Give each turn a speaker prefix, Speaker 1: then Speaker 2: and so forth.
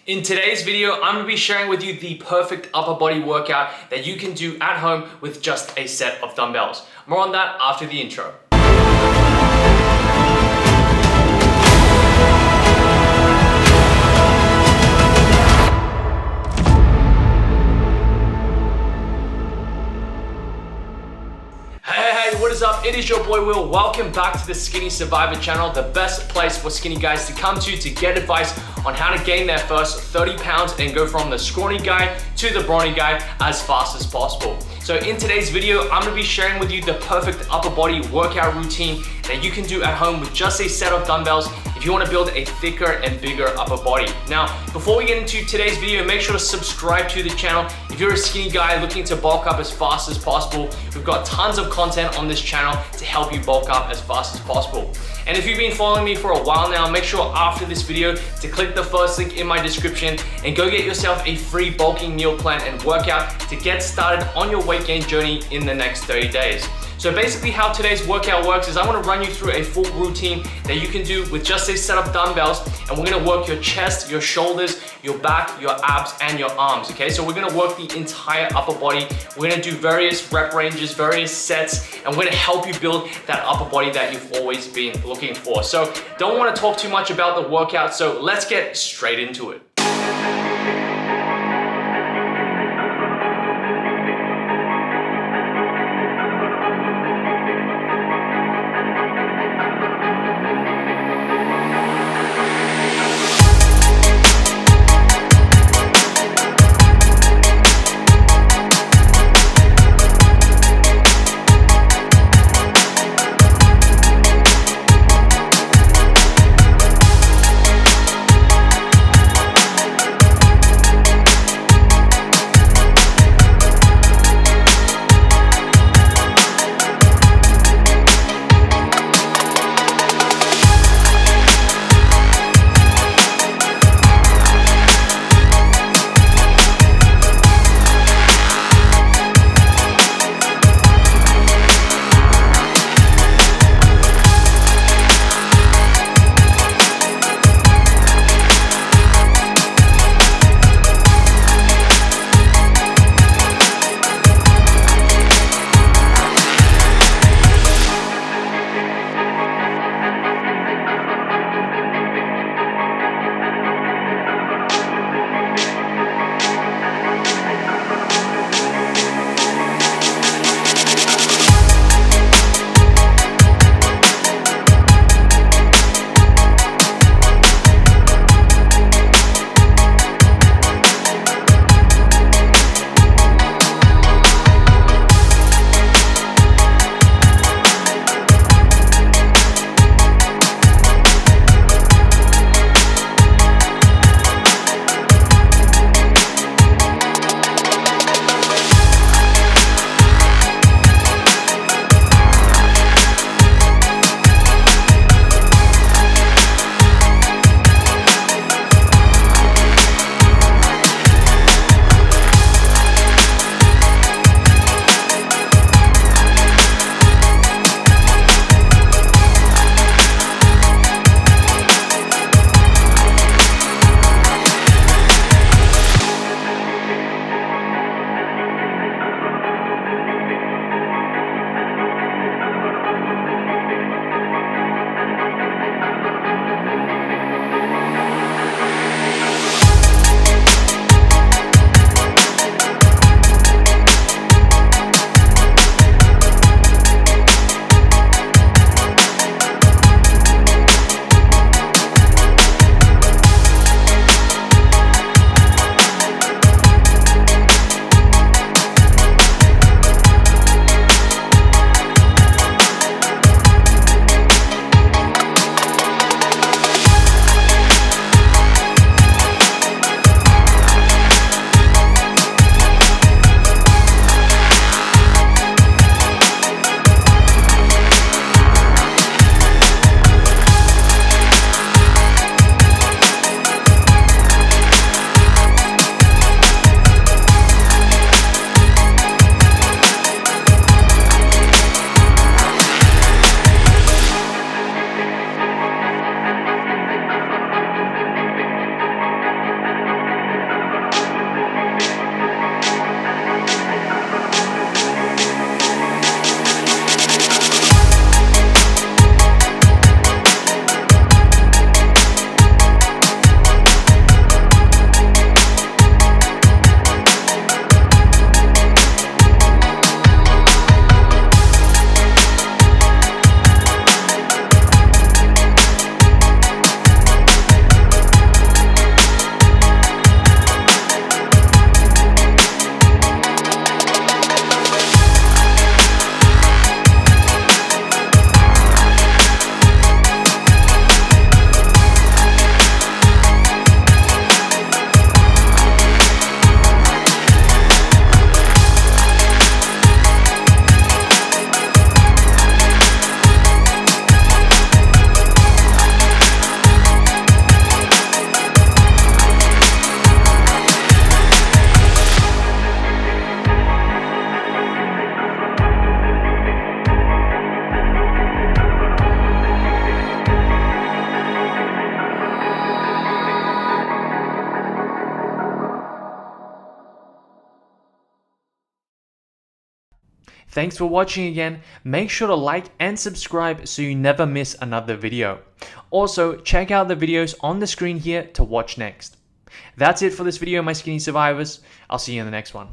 Speaker 1: In today's video, I'm gonna be sharing with you the perfect upper body workout that you can do at home with just a set of dumbbells. More on that after the intro. What is up? It is your boy Will. Welcome back to the Skinny Survivor channel, the best place for skinny guys to come to get advice on how to gain their first 30 pounds and go from the scrawny guy to the brawny guy as fast as possible. So in today's video, I'm gonna be sharing with you the perfect upper body workout routine that you can do at home with just a set of dumbbells if you wanna build a thicker and bigger upper body. Now, before we get into today's video, make sure to subscribe to the channel. If you're a skinny guy looking to bulk up as fast as possible, we've got tons of content on this channel to help you bulk up as fast as possible. And if you've been following me for a while now, make sure after this video to click the first link in my description and go get yourself a free bulking meal plan and workout to get started on your weight gain journey in the next 30 days. So basically how today's workout works is I want to run you through a full routine that you can do with just a set of dumbbells, and we're going to work your chest, your shoulders, your back, your abs, and your arms, okay? So we're going to work the entire upper body. We're going to do various rep ranges, various sets, and we're going to help you build that upper body that you've always been looking for. So don't want to talk too much about the workout, so let's get straight into it. Thanks for watching again. Make sure to like and subscribe so you never miss another video. Also, check out the videos on the screen here to watch next. That's it for this video, my skinny survivors. I'll see you in the next one.